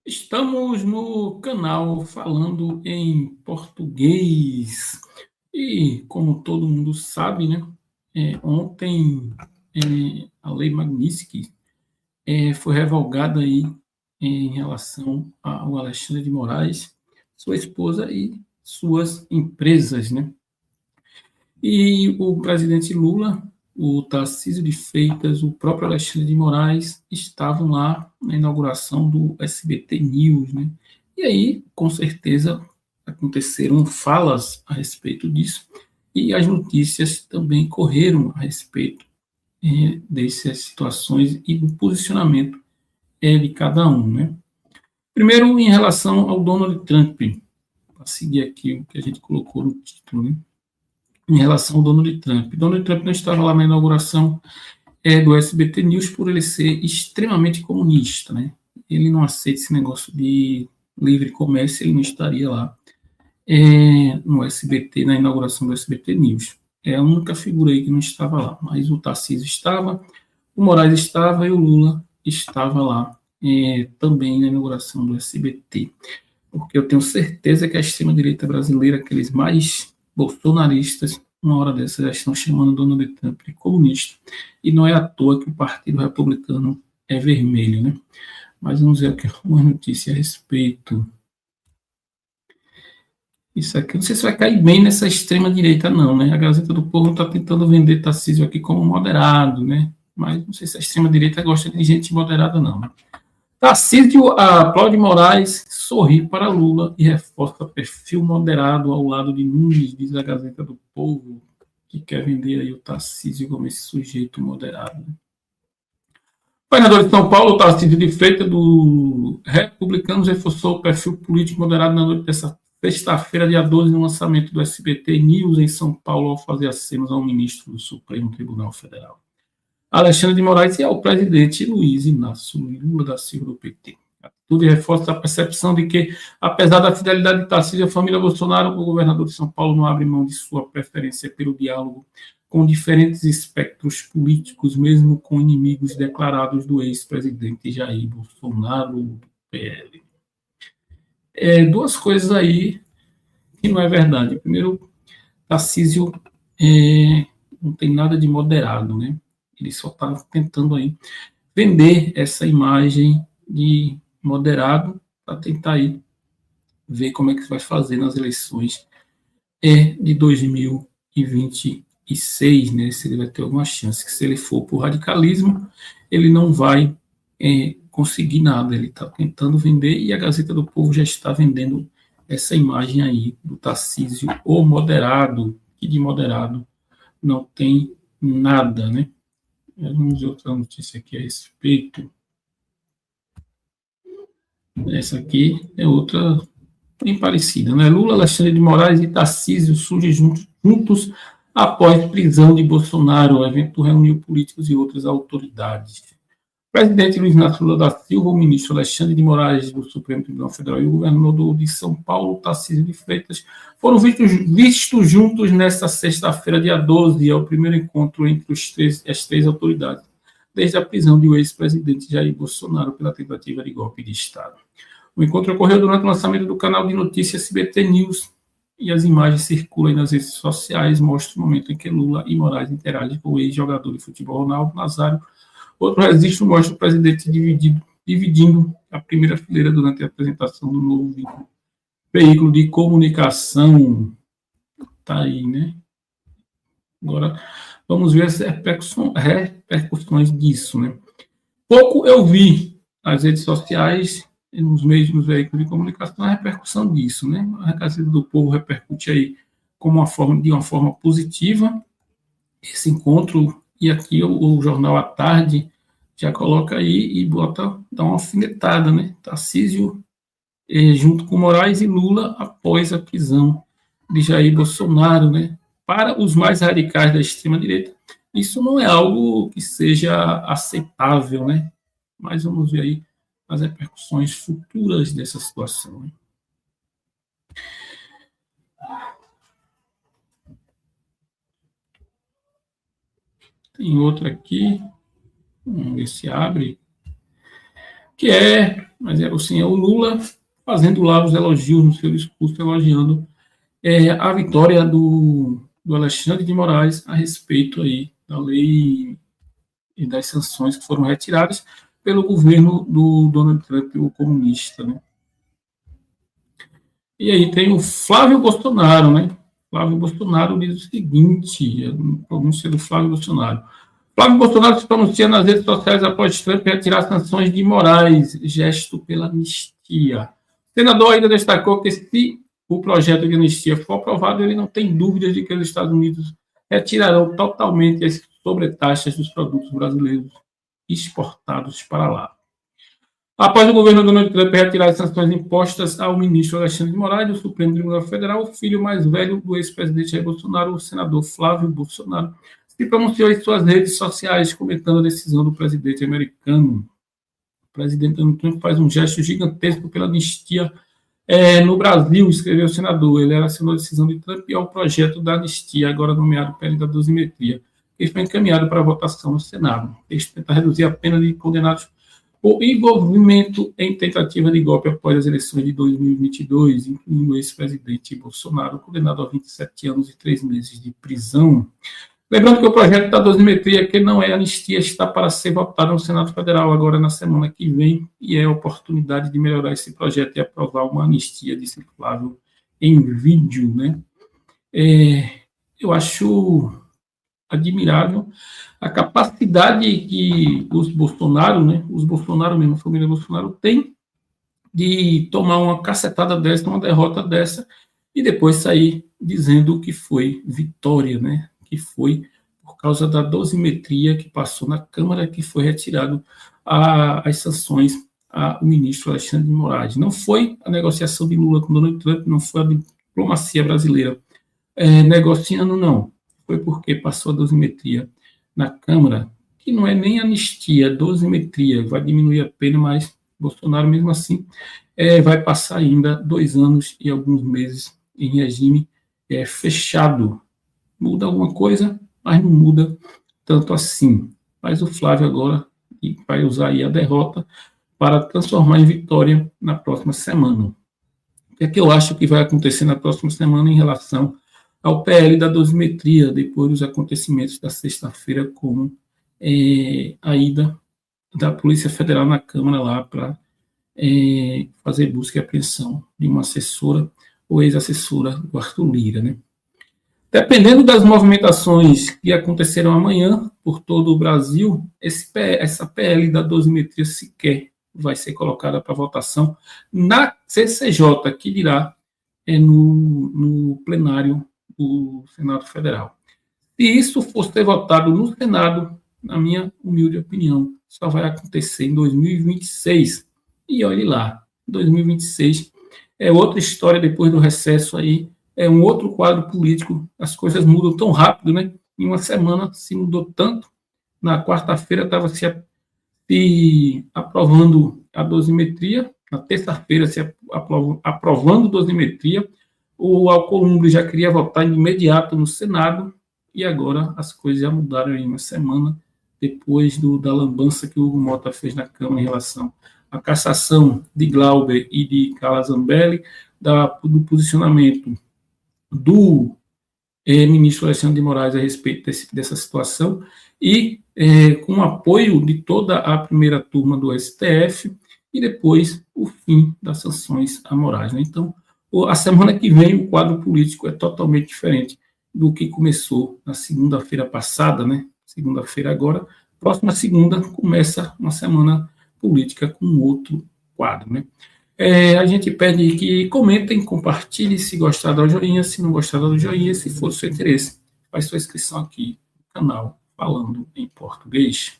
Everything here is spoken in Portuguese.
Estamos no canal falando em português e, como todo mundo sabe, né, ontem a Lei Magnitsky foi revogada aí em relação ao Alexandre de Moraes, sua esposa e suas empresas, né? E o presidente Lula, o Tarcísio de Freitas, o próprio Alexandre de Moraes estavam lá na inauguração do SBT News, né? E aí, com certeza, aconteceram falas a respeito disso e as notícias também correram a respeito dessas situações e do posicionamento de cada um, né? Primeiro, em relação ao Donald Trump, para seguir aqui o que a gente colocou no título, né? Em relação ao Donald Trump. Donald Trump não estava lá na inauguração do SBT News por ele ser extremamente comunista, né? Ele não aceita esse negócio de livre comércio, ele não estaria lá no SBT, na inauguração do SBT News. É a única figura aí que não estava lá, mas o Tarcísio estava, o Moraes estava e o Lula estava lá também na inauguração do SBT. Porque eu tenho certeza que a extrema-direita brasileira, aqueles mais bolsonaristas, uma hora dessas já estão chamando Donald Trump de comunista. E não é à toa que o Partido Republicano é vermelho, né? Mas vamos ver aqui uma notícia a respeito. Isso aqui, não sei se vai cair bem nessa extrema-direita, não, né? A Gazeta do Povo está tentando vender Tarcísio aqui como moderado, né? Mas não sei se a extrema-direita gosta de gente moderada, não. Né? Tarcísio aplaude Moraes, sorri para Lula e reforça perfil moderado ao lado de Nunes, diz a Gazeta do Povo, que quer vender aí o Tarcísio como esse sujeito moderado. O governador de São Paulo, Tarcísio de Freitas, do Republicanos, reforçou o perfil político moderado na noite dessa sexta-feira, dia 12, no lançamento do SBT News em São Paulo, ao fazer acenos ao ministro do Supremo Tribunal Federal, Alexandre de Moraes, e ao presidente Luiz Inácio Lula da Silva, do PT. Tudo reforça a percepção de que, apesar da fidelidade de Tarcísio à família Bolsonaro, o governador de São Paulo não abre mão de sua preferência pelo diálogo com diferentes espectros políticos, mesmo com inimigos declarados do ex-presidente Jair Bolsonaro, do PL. Duas coisas aí que não é verdade. Primeiro, Tarcísio não tem nada de moderado, né? Ele só está tentando aí vender essa imagem de moderado para tentar aí ver como é que vai fazer nas eleições de 2026, né? Se ele vai ter alguma chance. Que se ele for por radicalismo, ele não vai conseguir nada. Ele está tentando vender e a Gazeta do Povo já está vendendo essa imagem aí do Tarcísio, o moderado, que de moderado não tem nada, né? Vamos ver outra notícia aqui a respeito. Essa aqui é outra bem parecida, né? Lula, Alexandre de Moraes e Tarcísio surgem juntos após prisão de Bolsonaro. O evento reuniu políticos e outras autoridades. O presidente Luiz Inácio Lula da Silva, o ministro Alexandre de Moraes do Supremo Tribunal Federal e o governador de São Paulo, Tarcísio de Freitas, foram vistos juntos nesta sexta-feira, dia 12, é o primeiro encontro entre as três autoridades, desde a prisão do ex-presidente Jair Bolsonaro pela tentativa de golpe de Estado. O encontro ocorreu durante o lançamento do canal de notícias SBT News e as imagens circulam nas redes sociais, mostram o momento em que Lula e Moraes interagem com o ex-jogador de futebol Ronaldo Nazário. Outro registro mostra o presidente dividindo a primeira fileira durante a apresentação do novo veículo de comunicação. Tá aí, né? Agora, vamos ver as repercussões disso, né? Pouco eu vi nas redes sociais, nos veículos de comunicação, a repercussão disso, né? A Gazeta do Povo repercute aí de uma forma positiva esse encontro, e aqui o Jornal à Tarde já coloca aí e dá uma alfinetada, né? Tarcísio junto com Moraes e Lula após a prisão de Jair Bolsonaro, né? Para os mais radicais da extrema-direita, isso não é algo que seja aceitável, né? Mas vamos ver aí as repercussões futuras dessa situação. Né? Tem outra aqui, vamos ver se abre, que é mas era assim, é o Lula fazendo lá os elogios no seu discurso, elogiando a vitória do Alexandre de Moraes a respeito aí da lei e das sanções que foram retiradas pelo governo do Donald Trump, o comunista, né? E aí tem o Flávio Bolsonaro, né? Flávio Bolsonaro diz o seguinte, a pronúncia do Flávio Bolsonaro. Flávio Bolsonaro se pronuncia nas redes sociais após Trump retirar sanções de Moraes, gesto pela anistia. O senador ainda destacou que se o projeto de anistia for aprovado, ele não tem dúvidas de que os Estados Unidos retirarão totalmente as sobretaxas dos produtos brasileiros exportados para lá. Após o governo Donald Trump retirar as sanções impostas ao ministro Alexandre de Moraes do Supremo Tribunal Federal, o filho mais velho do ex-presidente Jair Bolsonaro, o senador Flávio Bolsonaro, se pronunciou em suas redes sociais comentando a decisão do presidente americano. O presidente Donald Trump faz um gesto gigantesco pela anistia no Brasil, escreveu o senador. Ele assinou a decisão de Trump e ao projeto da anistia, agora nomeado PL da dosimetria, que foi encaminhado para votação no Senado. Este tenta reduzir a pena de condenados por envolvimento em tentativa de golpe após as eleições de 2022, incluindo o ex-presidente Bolsonaro, condenado a 27 anos e 3 meses de prisão. Lembrando que o projeto da dosimetria, que não é anistia, está para ser votado no Senado Federal agora na semana que vem, e é a oportunidade de melhorar esse projeto e aprovar uma anistia, disse Flávio em vídeo, né? Eu acho admirável a capacidade que os Bolsonaro, né, os Bolsonaro mesmo, a família Bolsonaro, tem de tomar uma cacetada dessa, uma derrota dessa, e depois sair dizendo que foi vitória, né, que foi por causa da dosimetria que passou na Câmara, que foi retirado as sanções ao ministro Alexandre de Moraes. Não foi a negociação de Lula com Donald Trump, não foi a diplomacia brasileira negociando, não. Foi porque passou a dosimetria na Câmara, que não é nem anistia, dosimetria, vai diminuir a pena, mas Bolsonaro, mesmo assim, vai passar ainda 2 anos e alguns meses em regime fechado. Muda alguma coisa, mas não muda tanto assim. Mas o Flávio agora vai usar aí a derrota para transformar em vitória na próxima semana. O que é que eu acho que vai acontecer na próxima semana em relação ao PL da dosimetria, depois dos acontecimentos da sexta-feira, como a ida da Polícia Federal na Câmara lá para fazer busca e apreensão de uma assessora ou ex-assessora do Arthur Lira, né? Dependendo das movimentações que acontecerão amanhã por todo o Brasil, essa PL da dosimetria sequer vai ser colocada para votação na CCJ, que dirá no plenário do Senado Federal. Se isso for ser votado no Senado, na minha humilde opinião, só vai acontecer em 2026. E olhe lá, 2026 é outra história depois do recesso aí, é um outro quadro político, as coisas mudam tão rápido, né? Em uma semana se mudou tanto. Na quarta-feira estava se aprovando a dosimetria, na terça-feira se aprovando a dosimetria, o Alcolumbre já queria votar de imediato no Senado, e agora as coisas já mudaram em uma semana, depois da lambança que o Hugo Mota fez na Câmara em relação à cassação de Glauber e de Carla Zambelli, do posicionamento do ministro Alexandre de Moraes a respeito dessa situação, e com o apoio de toda a primeira turma do STF, e depois o fim das sanções a Moraes, né? Então, a semana que vem o quadro político é totalmente diferente do que começou na segunda-feira passada, né? Segunda-feira agora, próxima segunda começa uma semana política com outro quadro, né? A gente pede que comentem, compartilhem, se gostar do joinha, se não gostar do joinha, se for do seu interesse, faz sua inscrição aqui no canal Falando em Português.